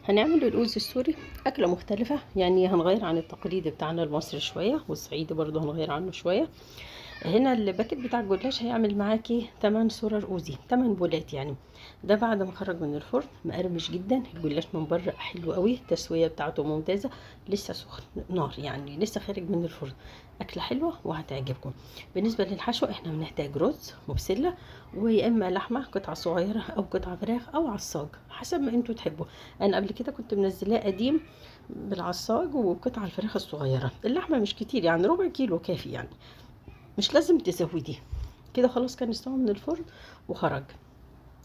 هنعمل الأوز السوري أكلة مختلفة، يعني هنغير عن التقليدي بتاعنا المصري شوية، والصعيدي برضه هنغير عنه شوية. هنا الباكت بتاع الجلاش هيعمل معاكي 8 سرر أوزي، 8 بولات يعني. ده بعد ما خرج من الفرن مقرمش جدا، الجلاش من بره حلو قوي، التسوية بتاعته ممتازة، لسه سخن نار يعني لسه خارج من الفرن. أكلة حلوة وهتعجبكم. بالنسبة للحشو احنا بنحتاج رز وبسلة، ويا اما لحمه قطعه صغيره او قطعه فراخ او عصاج حسب ما انتوا تحبوا. انا قبل كده كنت منزلاه قديم بالعصاج وقطع الفراخ الصغيره، اللحمه مش كتير يعني ربع كيلو كافي يعني، مش لازم تزودي. كده خلاص كان استوى من الفرن وخرج.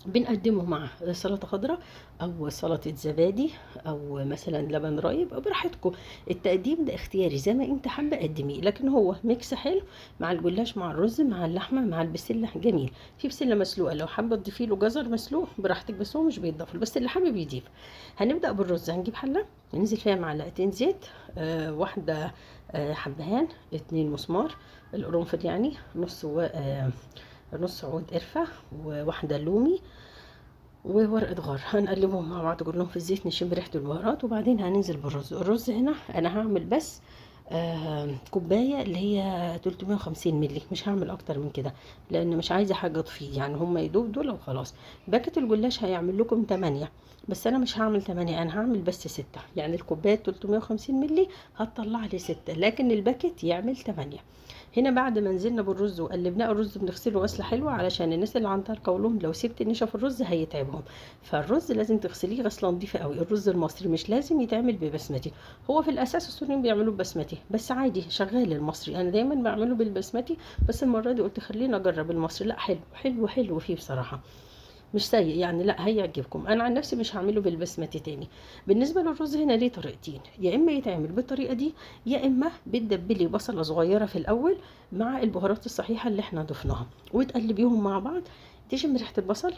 بنقدمه مع سلطة خضراء أو سلطة زبادي أو مثلا لبن رايب أو براحتكم. التقديم ده اختياري زي ما انت حابة قدميه، لكن هو ميكس حلو مع الجلاش مع الرز مع اللحمة مع البسلة، جميل. في بسلة مسلوقة لو حابة تضيفي له جزر مسلوق براحتك، بس هو مش بيتضاف له، بس اللي حابب يضيف. هنبدأ بالرز، هنجيب حلة ننزل فيها معلقتين زيت، واحدة حبهان، 2 مسمار القرنفل يعني، نص عود قرفة، وواحدة لومي، وورقة غار. هنقلبهم مع بعض كلهم في الزيت نشم ريحة البهارات، وبعدين هننزل بالرز. الرز هنا انا هعمل بس كوباية اللي هي 350 ملي، مش هعمل اكتر من كده لان مش عايزة حاجة تفيض، يعني هم يدوب دول وخلاص. باكت الجلاش هيعمل لكم 8، بس انا مش هعمل 8، انا هعمل بس 6، يعني الكوباية 350 ملي هتطلع لي 6، لكن الباكت يعمل 8. هنا بعد ما نزلنا بالرز وقلبناه، الرز بنغسله غسله حلوه علشان الناس اللي عندها القولون لو سبت النشا في الرز هيتعبهم، فالرز لازم تغسليه غسله نظيفه قوي. الرز المصري مش لازم يتعمل ببسمتي، هو في الاساس السوريين بيعملوه ببسمتي بس عادي شغال المصري، انا دايما بعمله بالبسمتي، بس المره دي قلت خلينا اجرب المصري، لا حلو حلو حلو فيه بصراحه، مش سيء يعني، لا هيعجبكم. انا عن نفسي مش هعمله بالبسمتي تاني. بالنسبه للرز هنا ليه طريقتين، يا اما يتعمل بالطريقه دي، يا اما بتدبلي بصله صغيره في الاول مع البهارات الصحيحه اللي احنا ضفناها وتقلبيهم مع بعض، تشم ريحه البصل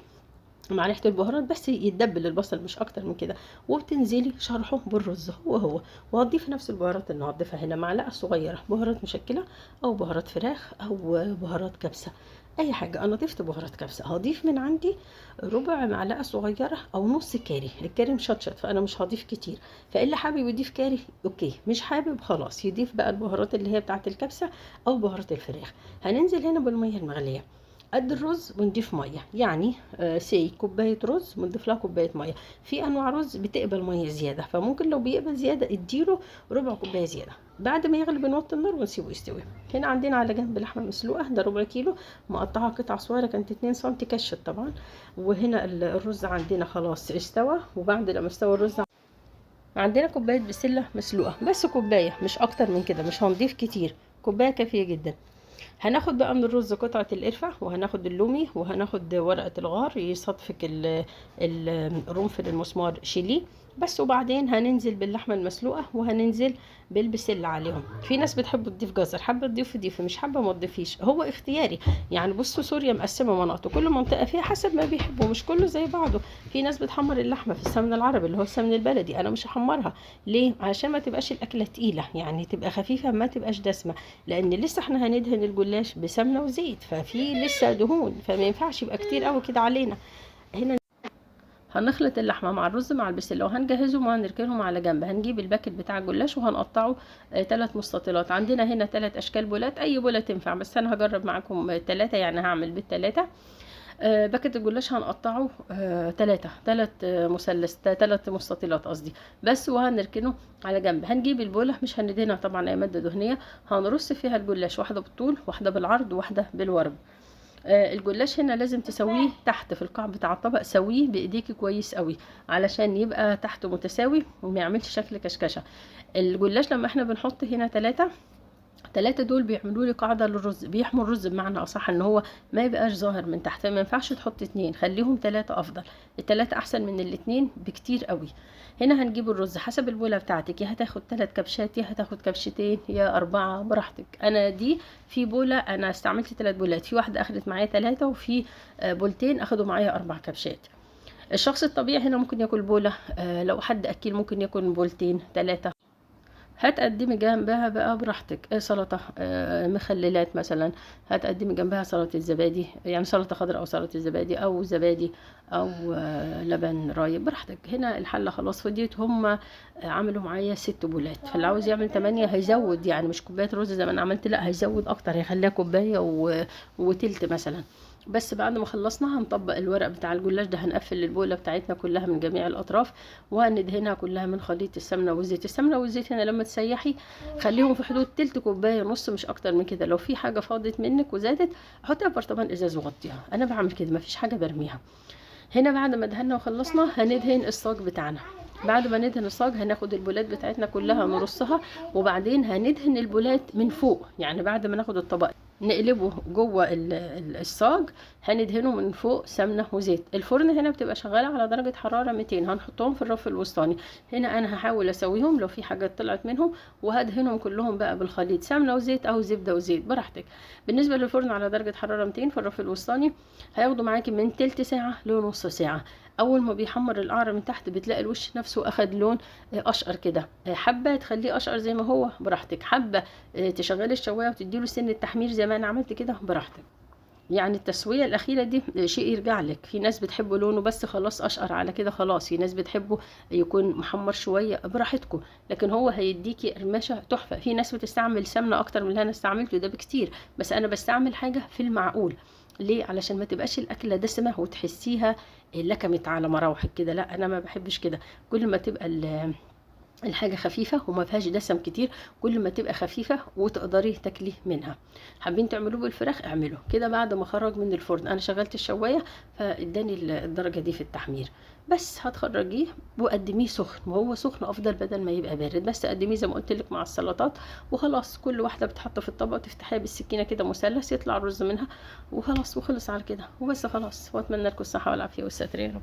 مع ريحه البهارات، بس يتدبل البصل مش اكتر من كده، وبتنزلي شرحه بالرز هو، وهتضيفي نفس البهارات اللي هتضيفها هنا، معلقه صغيره بهارات مشكله او بهارات فراخ او بهارات كبسه، اي حاجه. انا ضفت بهارات كبسه، هضيف من عندي ربع معلقه صغيره او نص كاري، الكاري مشطشط فانا مش هضيف كتير، فاللي حابب يضيف كاري اوكي، مش حابب خلاص يضيف بقى البهارات اللي هي بتاعه الكبسه او بهارات الفراخ. هننزل هنا بالميه المغليه قد الرز ونضيف ميه، يعني سي كوبايه رز ونضيف لها كوبايه ميه. في انواع رز بتقبل ميه زياده، فممكن لو بيقبل زياده اديله ربع كوبايه زياده. بعد ما يغلي بنوطي النار ونسيبه يستوي. هنا عندنا على جنب لحمه مسلوقه، ده ربع كيلو، مقطعه قطع صغيره كانت 2 سم كشت طبعا. وهنا الرز عندنا خلاص استوى، وبعد لما استوى الرز عندنا كوبايه بسله مسلوقه، بس كوبايه مش اكتر من كده، مش هنضيف كتير، كوبايه كافيه جدا. هناخد بقى من الرز قطعة القرفة، وهناخد اللومي، وهناخد ورقة الغار يصفك القرنفل المسمار شيليه بس. وبعدين هننزل باللحمة المسلوقة، وهننزل بالبسلة عليهم. في ناس بتحب تضيف جزر، حابة تضيف ضيفي، مش حابة ما تضيفيش، هو اختياري يعني. بصوا سوريا مقسمة مناطق، كل منطقة فيها حسب ما بيحبوا، مش كله زي بعضه. في ناس بتحمر اللحمة في السمن العربي اللي هو السمن البلدي، انا مش هحمرها. ليه؟ عشان ما تبقاش الاكلة تقيلة، يعني تبقى خفيفة ما تبقاش دسمة، لان لسه احنا هندهن الجلاش بسمنه وزيت، ففي لسه دهون، فما ينفعش يبقى كتير قوي كده علينا. هنا هنخلط اللحمه مع الرز مع البسله وهنجهزهم وهنركنهم على جنب. هنجيب الباكت بتاع الجلاش وهنقطعه 3 مستطيلات. عندنا هنا 3 اشكال بولات، اي بوله تنفع، بس انا هجرب معاكم 3 يعني هعمل بالثلاثه. باكت الجلاش هنقطعه 3 مثلث، 3 مستطيلات قصدي بس، وهنركنه على جنب. هنجيب البوله، مش هندهنها طبعا اي ماده دهنيه، هنرص فيها الجلاش، واحده بالطول واحده بالعرض واحده بالورب. الجلاش هنا لازم تسويه تحت في القاع بتاع الطبق، سويه بايديكي كويس قوي علشان يبقى تحته متساوي وما يعملش شكل كشكشه. الجلاش لما احنا بنحط هنا 3 دول بيعملوا لي قاعده للرز، بيحموا الرز بمعنى اصح ان هو ما يبقاش ظاهر من تحت، ما ينفعش تحط 2، خليهم 3 افضل، ال3 احسن من ال2 بكتير قوي. هنا هنجيب الرز حسب البوله بتاعتك، يا هتاخد 3 كبشات يا هتاخد كبشتين يا 4 براحتك. انا دي في بوله انا استعملت 3 بولات، في واحده اخدت معايا 3، وفي بولتين اخدوا معايا 4 كبشات. الشخص الطبيعي هنا ممكن ياكل بوله، لو حد اكيل ممكن ياكل بولتين 3. هتقدمي جنبها بقى براحتك سلطة مخللات مثلا، هتقدمي جنبها سلطة الزبادي، يعني سلطة خضراء أو سلطة الزبادي أو زبادي أو لبن رايب براحتك. هنا الحلة خلاص فضيت، هم عملوا معايا 6 بولات، فاللي عاوز يعمل 8 هيزود، يعني مش كوباية رز زي ما أنا عملت، لا هيزود أكتر، هيخليها كوباية وتلت مثلا. بس بعد ما خلصنا هنطبق الورق بتاع الجلاش ده، هنقفل البولة بتاعتنا كلها من جميع الأطراف، وهندهنها كلها من خليط السمنة والزيت. السمنة والزيت هنا لما تسيحي خليهم في حدود تلت كوباية نص، مش أكتر من كده. لو في حاجة فاضت منك وزادت حطيها في برطمان إزاز وغطيها، أنا بعمل كده مفيش حاجة برميها. هنا بعد ما دهنا وخلصنا هندهن الصاج بتاعنا. بعد ما ندهن الصاج هناخد البولات بتاعتنا كلها نرصها، وبعدين هندهن البولات من فوق، يعني بعد ما ناخد الطبق نقلبه جوه الصاج هندهنه من فوق سمنه وزيت. الفرن هنا بتبقى شغاله على درجه حراره 200، هنحطهم في الرف الوسطاني. هنا انا هحاول اسويهم لو في حاجه طلعت منهم، وهدهنهم كلهم بقى بالخليط سمنه وزيت او زبده وزيت براحتك. بالنسبه للفرن على درجه حراره 200 في الرف الوسطاني هياخدوا معاكي من تلت ساعه لنص ساعه. اول ما بيحمر القعر من تحت بتلاقي الوش نفسه اخد لون اشقر كده، حبه تخليه اشقر زي ما هو براحتك، حبه تشغلي الشوايه وتديله سن التحمير زي ما انا عملت كده براحتك. يعني التسويه الاخيره دي شيء يرجع لك، في ناس بتحب لونه بس خلاص اشقر على كده خلاص، في ناس بتحبه يكون محمر شويه براحتكم، لكن هو هيديكي قرمشه تحفه. في ناس بتستعمل سمنه اكتر من اللي انا استعملته ده بكتير، بس انا بستعمل حاجه في المعقول. ليه؟ علشان ما تبقاش الاكله دسمه وتحسيها لكمت على مراوحك كده، لا انا ما بحبش كده. كل ما تبقى الحاجة خفيفة وما فيهاش دسم كتير، كل ما تبقى خفيفة وتقدري تاكلي منها. حابين تعملوه بالفراخ اعملوا كده. بعد ما خرج من الفرن انا شغلت الشواية فاداني الدرجة دي في التحمير، بس هتخرجيه وقدميه سخن، وهو سخن افضل بدل ما يبقى بارد. بس قدميه زي ما قلت لك مع السلطات وخلاص، كل واحدة بتحط في الطبق تفتحيها بالسكينة كده مثلث يطلع الرز منها وخلاص، وخلص على كده وبس خلاص. واتمنى لكم الصحة والعافية والستر يا رب.